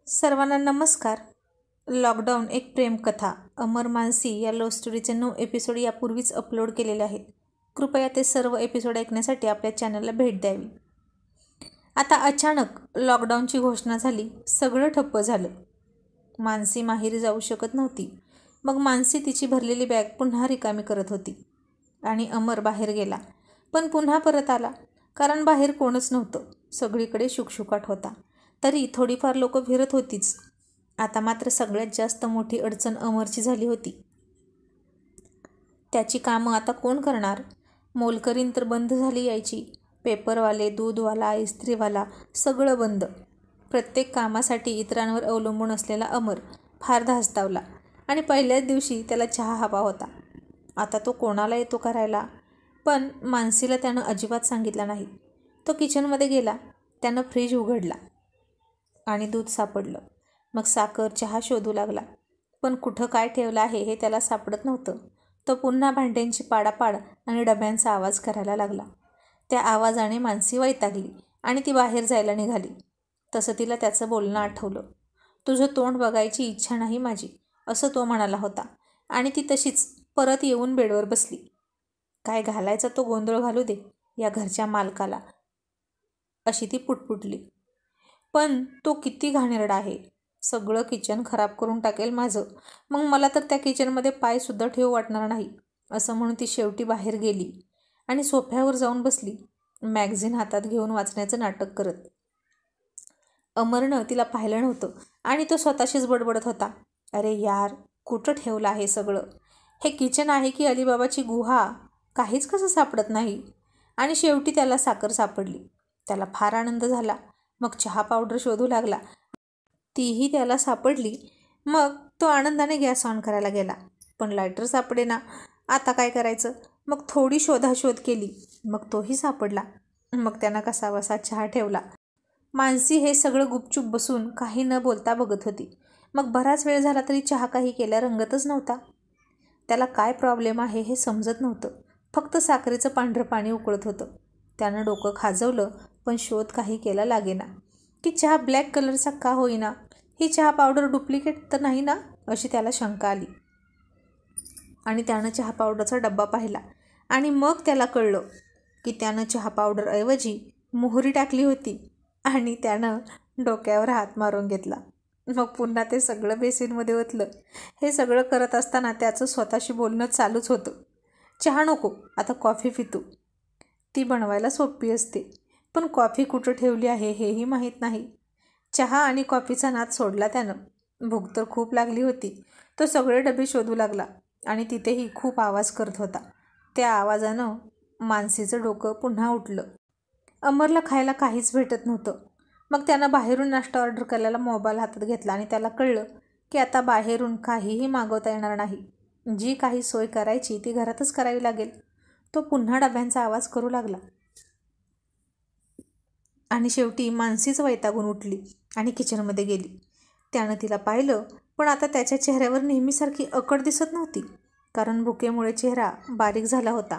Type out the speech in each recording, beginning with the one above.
सर्वांना नमस्कार. लॉकडाऊन एक प्रेमकथा अमर मानसी या लव्ह स्टोरीचे 9 एपिसोड यापूर्वीच अपलोड केलेले आहेत. कृपया ते सर्व एपिसोड ऐकण्यासाठी आपल्या चॅनलला भेट द्यावी. आता अचानक लॉकडाऊनची घोषणा झाली. सगळं ठप्प झालं. मानसी माहेरी जाऊ शकत नव्हती. मग मानसी तिची भरलेली बॅग पुन्हा रिकामी करत होती आणि अमर बाहेर गेला, पण पुन्हा परत आला. कारण बाहेर कोणच नव्हतं. सगळीकडे शुकशुकाट होता. तरी थोडीफार लोकं फिरत होतीच. आता मात्र सगळ्यात जास्त मोठी अडचण अमरची झाली होती. त्याची कामं आता कोण करणार? मोलकरीण तर बंद झाली यायची. पेपरवाले, दूधवाला, इस्त्रीवाला सगळं बंद. प्रत्येक कामासाठी इतरांवर अवलंबून असलेला अमर फार धास्तावला आणि पहिल्याच दिवशी त्याला चहा हवा होता. आता तो कोणाला येतो करायला? पण मानसीला त्यानं अजिबात सांगितलं नाही. तो किचनमध्ये गेला. त्यानं फ्रीज उघडला आणि दूध सापडलं. मग साखर, चहा शोधू लागला, पण कुठं काय ठेवलं आहे हे त्याला सापडत नव्हतं. तो पुन्हा भांड्यांची पाडापाड आणि डब्यांचा आवाज करायला लागला. त्या आवाजाने मानसी वैतागली आणि ती बाहेर जायला निघाली. तसं तिला त्याचं बोलणं आठवलं. तुझं तोंड बघायची इच्छा नाही माझी, असं तो म्हणाला होता. आणि ती तशीच परत येऊन बेडवर बसली. काय घालायचा तो गोंधळ घालू दे या घरच्या मालकाला, अशी ती पुटपुटली. पण तो किती घाणेरडा आहे. सगळं किचन खराब करून टाकेल माझं. मग मला तर त्या किचनमध्ये पायसुद्धा ठेवू वाटणार नाही, असं म्हणून ती शेवटी बाहेर गेली आणि सोफ्यावर जाऊन बसली, मॅगझिन हातात घेऊन वाचण्याचं नाटक करत. अमरनं तिला पाहिलं नव्हतं आणि तो स्वतःशीच बडबडत होता. अरे यार, कुठं ठेवलं आहे सगळं? हे किचन आहे की अलिबाबाची गुहा? काहीच कसं सापडत नाही. आणि शेवटी त्याला साखर सापडली. त्याला फार आनंद झाला. मग चहा पावडर शोधू लागला. तीही त्याला सापडली. मग तो आनंदाने गॅस ऑन करायला गेला, पण लायटर सापडेना. आता काय करायचं? मग थोडी शोधाशोध केली. मग तोही सापडला. मग त्यानं कसाबसा चहा ठेवला. मानसी हे सगळं गुपचूप बसून काही न बोलता बघत होती. मग बराच वेळ झाला तरी चहा काही केल्या रंगतच नव्हता. त्याला काय प्रॉब्लेम आहे हे समजत नव्हतं. फक्त साखरेचं पांढरं पाणी उकळत होतं. त्यानं डोकं खाजवलं, पण शोध काही केला लागेना. की चहा ब्लॅक कलरचा का होईना? ही चहा पावडर डुप्लिकेट तर नाही ना, अशी त्याला शंका आली. आणि त्यानं चहा पावडरचा डब्बा पाहिला आणि मग त्याला कळलं की त्यानं चहा पावडरऐवजी मोहरी टाकली होती. आणि त्यानं डोक्यावर हात मारून घेतला. मग पुन्हा ते सगळं बेसिनमध्ये ओतलं. हे सगळं करत असताना त्याचं स्वतःशी बोलणं चालूच होतं. चहा नको, आता कॉफी पितो. ती बनवायला सोपी असते, पण कॉफी कुठं ठेवली आहे हेही माहीत नाही. चहा आणि कॉफीचा नाद सोडला त्यानं. भूक तर खूप लागली होती. तो सगळे डबे शोधू लागला आणि तिथेही खूप आवाज करत होता. त्या आवाजानं मानसीचं डोकं पुन्हा उठलं. अमरला खायला काहीच भेटत नव्हतं. मग त्यानं बाहेरून नाश्ता ऑर्डर करायला मोबाईल हातात घेतला आणि त्याला कळलं की आता बाहेरून काहीही मागवता येणार नाही. जी काही सोय करायची ती घरातच करावी लागेल. तो पुन्हा डब्यांचा आवाज करू लागला आणि शेवटी मानसीच वैतागून उठली आणि किचनमध्ये गेली. त्यानं तिला पाहिलं, पण आता त्याच्या चेहऱ्यावर नेहमीसारखी अकड दिसत नव्हती, कारण भुकेमुळे चेहरा बारीक झाला होता.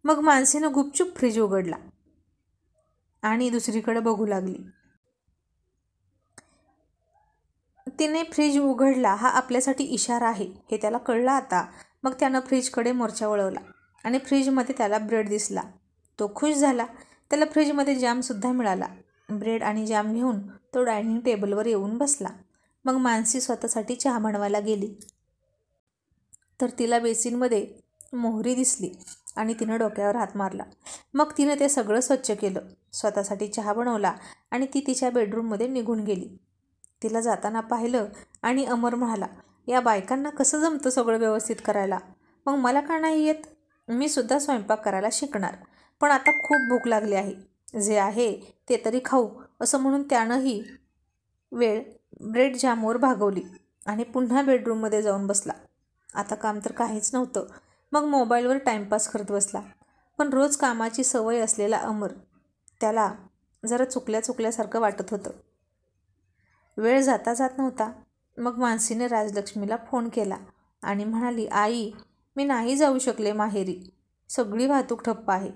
मग मानसीनं गुपचूप फ्रीज उघडला आणि दुसरीकडे बघू लागली. तिने फ्रीज उघडला हा आपल्यासाठी इशारा आहे हे त्याला कळलं आता. मग त्यानं फ्रीजकडे मोर्चा वळवला आणि फ्रीजमध्ये त्याला ब्रेड दिसला. तो खुश झाला. त्याला फ्रीजमध्ये जॅमसुद्धा मिळाला. ब्रेड आणि जॅम घेऊन तो डायनिंग टेबलवर येऊन बसला. मग मानसी स्वतःसाठी चहा बनवायला गेली, तर तिला बेसिनमध्ये मोहरी दिसली आणि तिनं डोक्यावर हात मारला. मग तिनं ते सगळं स्वच्छ केलं, स्वतःसाठी चहा बनवला आणि ती तिच्या बेडरूममध्ये निघून गेली. तिला जाताना पाहिलं आणि अमर म्हणाला, या बायकांना कसं जमतं सगळं व्यवस्थित करायला? मग मला का नाही येत? मी सुद्धा स्वयंपाक करायला शिकणार, पण आता खूप भूक लागली आहे. जे आहे ते तरी खाऊ, असं म्हणून त्यानंही वेळ ब्रेड जॅमवर भागवली आणि पुन्हा बेडरूममध्ये जाऊन बसला. आता काम तर काहीच नव्हतं. मग मोबाईलवर टाईमपास करत बसला. पण रोज कामाची सवय असलेला अमर त्याला जरा चुकल्यासारखं वाटत होतं. वेळ जाता जात नव्हता. मग मानसीने राजलक्ष्मीला फोन केला आणि म्हणाली, आई, मी नाही जाऊ शकले माहेरी. सगळी वाहतूक ठप्प आहे.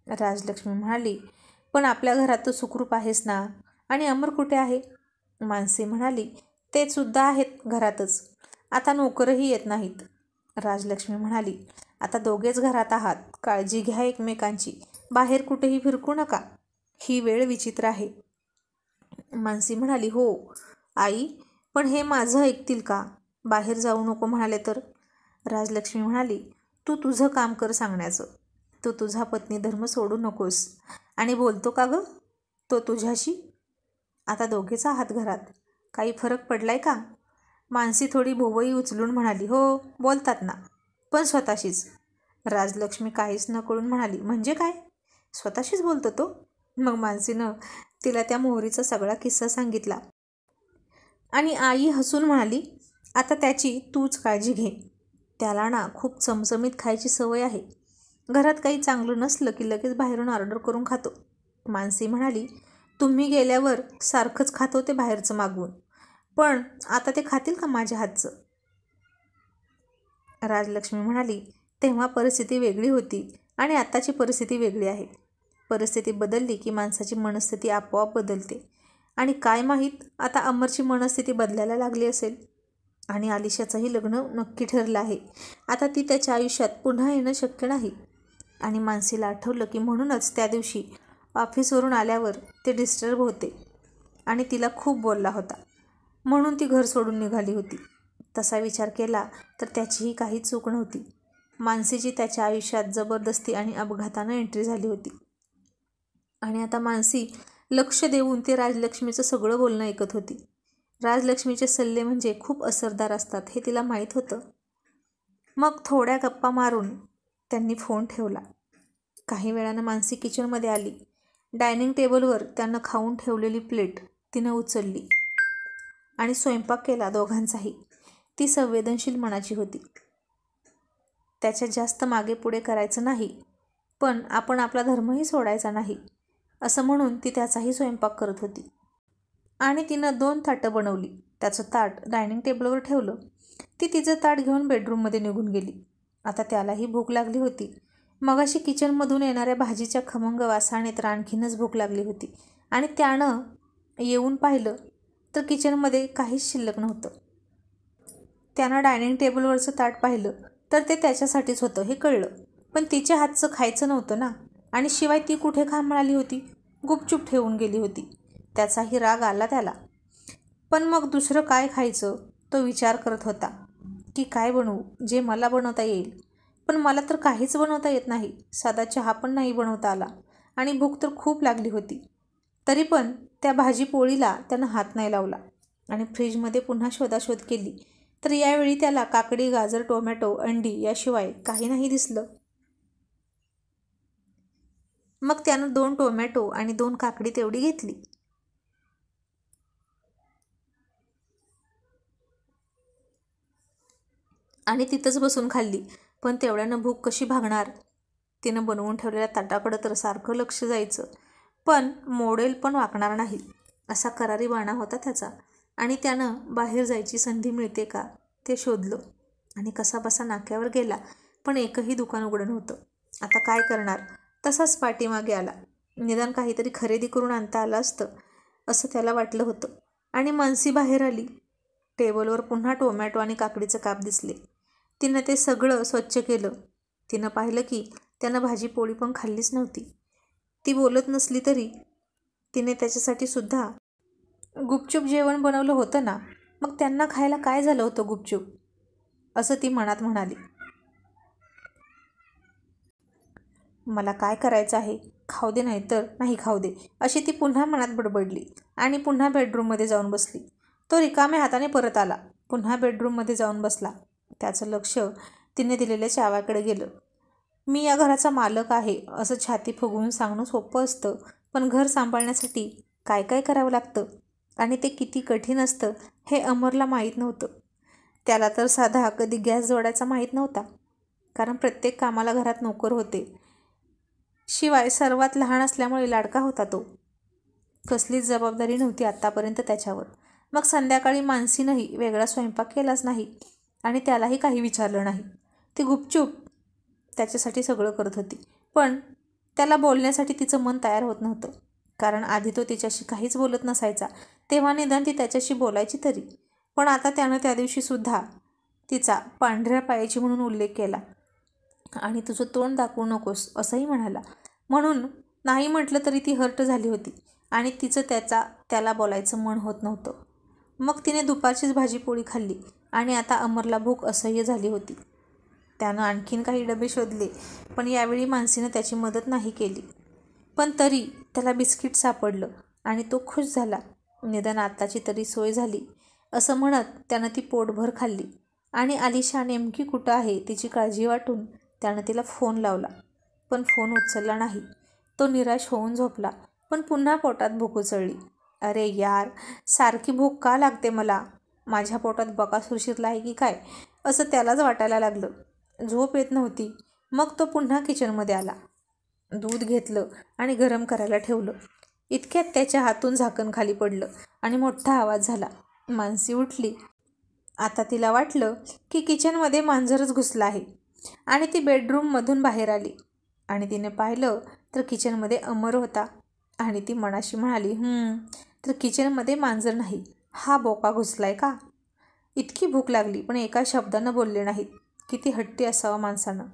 राजलक्ष्मी म्हणाली, पण आपल्या घरात तू सुखरूप आहेस ना? आणि अमर कुठे आहे? मानसी म्हणाली, ते सुद्धा आहेत घरातच. आता नोकरही येत नाहीत. राजलक्ष्मी म्हणाली, आता दोघेच घरात आहात, काळजी घ्या एकमेकांची, बाहेर कुठेही फिरकू नका, ही वेळ विचित्र आहे. मानसी म्हणाली, हो आई, पण हे माझं ऐकतील का? बाहेर जाऊ नको म्हणाले तर? राजलक्ष्मी म्हणाली, तू तुझं काम कर सांगण्याचं. तू तुझा पत्नी धर्म सोडू नकोस. आणि बोलतो का गं तो तुझ्याशी? आता दोघेच आहात घरात, काही फरक पडलाय का? मानसी थोडी भोवई उचलून म्हणाली, हो बोलतात ना, पण स्वतःशीच. राजलक्ष्मी काहीच न कळून म्हणाली, म्हणजे काय? स्वतःशीच बोलतो तो? मग मानसीनं तिला त्या मोहरीचा सगळा किस्सा सांगितला. आणि आई हसून म्हणाली, आता त्याची तूच काळजी घे. त्याला ना खूप चमचमीत खायची सवय आहे. घरात काही चांगलं नसलं की लगेच बाहेरून ऑर्डर करून खातो. मानसी म्हणाली, तुम्ही गेल्यावर सारखंच खातो ते बाहेरचं मागवून, पण आता ते खातील का माझ्या हातचं? राजलक्ष्मी म्हणाली, तेव्हा परिस्थिती वेगळी होती आणि आत्ताची परिस्थिती वेगळी आहे. परिस्थिती बदलली की माणसाची मनस्थिती आपोआप बदलते. आणि काय माहीत आता अमरची मनस्थिती बदलायला लागली असेल. आणि आलिशाचंही लग्न नक्की ठरलं आहे. आता ती त्याच्या आयुष्यात पुन्हा येणं शक्य नाही. आणि मानसीला आठवलं की म्हणूनच त्या दिवशी ऑफिसवरून आल्यावर ते डिस्टर्ब होते आणि तिला खूप बोलला होता, म्हणून ती घर सोडून निघाली होती. तसा विचार केला तर त्याचीही काही चूक नव्हती. मानसीची त्याच्या आयुष्यात जबरदस्ती आणि अपघातानं एंट्री झाली होती. आणि आता मानसी लक्ष देऊन ते राजलक्ष्मीचं सगळं बोलणं ऐकत होती. राजलक्ष्मीचे सल्ले म्हणजे खूप असरदार असतात हे तिला माहीत होतं. मग थोड्या गप्पा मारून त्यांनी फोन ठेवला. काही वेळानं मानसी किचनमध्ये आली. डायनिंग टेबलवर त्यानं खाऊन ठेवलेली प्लेट तिनं उचलली आणि स्वयंपाक केला दोघांचाही. ती संवेदनशील मनाची होती. त्याच्या जास्त मागे पुढे करायचं नाही, पण आपण आपला धर्मही सोडायचा नाही, असं म्हणून ती त्याचाही स्वयंपाक करत होती. आणि तिनं 2 ताटं बनवली. त्याचं ताट डायनिंग टेबलवर ठेवलं. ती तिचं ताट घेऊन बेडरूममध्ये निघून गेली. आता त्यालाही भूक लागली होती. मगाशी किचनमधून येणाऱ्या भाजीच्या खमंग वासाने तर आणखीनच भूक लागली होती. आणि त्यानं येऊन पाहिलं तर किचनमध्ये काहीच शिल्लक नव्हतं. त्यानं डायनिंग टेबलवरचं ताट पाहिलं तर ते त्याच्यासाठीच होतं हे कळलं, पण तिच्या हातचं खायचं नव्हतं ना. आणि शिवाय ती कुठे खा म्हणाली होती, गुपचूप ठेवून गेली होती. त्याचाही राग आला त्याला. पण मग दुसरं काय खायचं तो विचार करत होता की काय बनवू जे मला बनवता येईल. पण मला तर काहीच बनवता येत नाही. साधा चहा पण नाही बनवता आला. आणि भूक तर खूप लागली होती. तरी पण त्या भाजी पोळीला त्यानं हात नाही लावला. आणि फ्रीजमध्ये पुन्हा शोधाशोध केली तर यावेळी त्याला काकडी, गाजर, टोमॅटो, अंडी याशिवाय काही नाही दिसलं. मग त्यानं 2 टोमॅटो आणि 2 काकडी तेवढी घेतली. आणि तिथंच बसून खाल्ली. पण तेवढ्यानं भूक कशी भागणार? तिनं बनवून ठेवलेल्या ताटाकडं तर सारखं लक्ष जायचं, पण मोडेल पण वाकणार नाही असा करारी बाणा होता त्याचा. आणि त्यानं बाहेर जायची संधी मिळते का ते शोधलं. आणि कसाबसा नाक्यावर गेला, पण एकही दुकान उघडं नव्हतं. आता काय करणार? तसाच पाठीमागे आला. निदान काहीतरी खरेदी करून आणता आलं असतं असं त्याला वाटलं होतं. आणि मानसी बाहेर आली. टेबलवर पुन्हा टोमॅटो आणि काकडीचं काप दिसले. तिनं ते सगळं स्वच्छ केलं. तिनं पाहिलं की त्यानं भाजी पोळी पण खाल्लीच नव्हती. ती बोलत नसली तरी तिने त्याच्यासाठी सुद्धा गुपचूप जेवण बनवलं होतं ना. मग त्यांना खायला काय झालं होतं गुपचूप, असं ती मनात म्हणाली. मला काय करायचं आहे, खाऊ दे नाही तर नाही खाऊ दे, अशी ती पुन्हा मनात बडबडली. आणि पुन्हा बेडरूममध्ये जाऊन बसली. तो रिकाम्या हाताने परत आला. पुन्हा बेडरूममध्ये जाऊन बसला. त्याचं लक्ष तिने दिलेल्या चाव्याकडे गेलं. मी या घराचा मालक आहे असं छाती फुगवून सांगणं सोपं असतं, पण घर सांभाळण्यासाठी काय काय करावं लागतं आणि ते किती कठीण असतं हे अमरला माहीत नव्हतं. त्याला तर साधा कधी गॅस जोडायचा माहीत नव्हता, कारण प्रत्येक कामाला घरात नोकर होते. शिवाय सर्वात लहान असल्यामुळे लाडका होता तो. कसलीच जबाबदारी नव्हती आत्तापर्यंत त्याच्यावर. मग संध्याकाळी मानसीनंही वेगळा स्वयंपाक केलाच नाही आणि त्यालाही काही विचारलं नाही. ती गुपचूप त्याच्यासाठी सगळं करत होती, पण त्याला बोलण्यासाठी तिचं मन तयार होत नव्हतं. कारण आधी तो तिच्याशी काहीच बोलत नसायचा, तेव्हा निदान ती त्याच्याशी बोलायची तरी. पण आता त्यानं त्या दिवशीसुद्धा तिचा पांढऱ्या पायाची म्हणून उल्लेख केला आणि तुझं तोंड दाखवू नकोस असंही म्हणाला. म्हणून नाही म्हटलं तरी ती हर्ट झाली होती आणि तिचं त्याला बोलायचं मन होत नव्हतं. मग तिने दुपारचीच भाजी पोळी खाल्ली आणि आता अमरला भूक असह्य झाली होती. त्यानं आणखीन काही डबे शोधले, पण यावेळी मानसीनं त्याची मदत नाही केली. पण तरी त्याला बिस्किट सापडलं आणि तो खुश झाला. निदान आत्ताची तरी सोय झाली असं म्हणत त्यानं ती पोटभर खाल्ली आणि आलिशा नेमकी कुठं आहे तिची काळजी वाटून त्यानं तिला फोन लावला. पण फोन उचलला नाही. तो निराश होऊन झोपला. पण पुन्हा पोटात भूक उसळली. अरे यार, सारखी भूक का लागते मला? माझ्या पोटात बकासूर शिरला आहे की काय असं त्यालाच वाटायला लागलं. झोप येत नव्हती. मग तो पुन्हा किचनमध्ये आला. दूध घेतलं आणि गरम करायला ठेवलं. इतक्यात त्याच्या हातून झाकण खाली पडलं आणि मोठा आवाज झाला. मानसी उठली. आता तिला वाटलं की किचनमध्ये मांजरच घुसला आहे आणि ती बेडरूममधून बाहेर आली आणि तिने पाहिलं तर किचनमध्ये अमर होता आणि ती मनाशी म्हणाली, तर किचनमध्ये मांजर नाही, हा बोका घुसलाय का? इतकी भूक लागली पण एका शब्दानं बोलले नाहीत. किती हट्टी असावं माणसानं.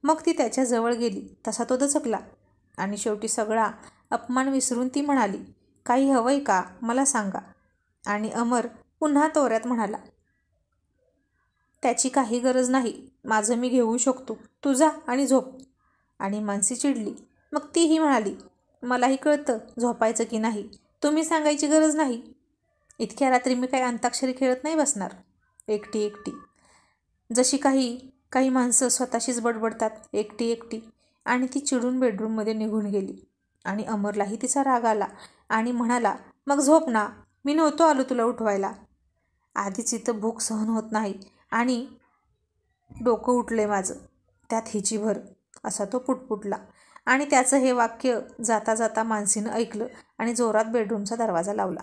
मग ती त्याच्याजवळ गेली तसा तो दचकला आणि शेवटी सगळा अपमान विसरून ती म्हणाली, काही हवंय का मला सांगा. आणि अमर पुन्हा तोऱ्यात म्हणाला, त्याची काही गरज नाही, माझं मी घेऊ शकतो, तू जा आणि झोप. आणि मानसी चिडली. मग तीही म्हणाली, मलाही कळतं झोपायचं की नाही, तुम्ही सांगायची गरज नाही. इतक्या रात्री मी काही अंताक्षरी खेळत नाही बसणार एकटी एकटी. जशी काही माणसं स्वतःशीच बडबडतात एकटी एकटी. आणि ती चिडून बेडरूममध्ये निघून गेली. आणि अमरलाही तिचा राग आला आणि म्हणाला, मग झोप ना, मी नव्हतो आलो तुला उठवायला. आधीच इथं भूक सहन होत नाही आणि डोकं उठलंय माझं, त्यात हिची भर, असा तो पुटपुटला. आणि त्याचं हे वाक्य जाता जाता मानसीनं ऐकलं आणि जोरात बेडरूमचा दरवाजा लावला.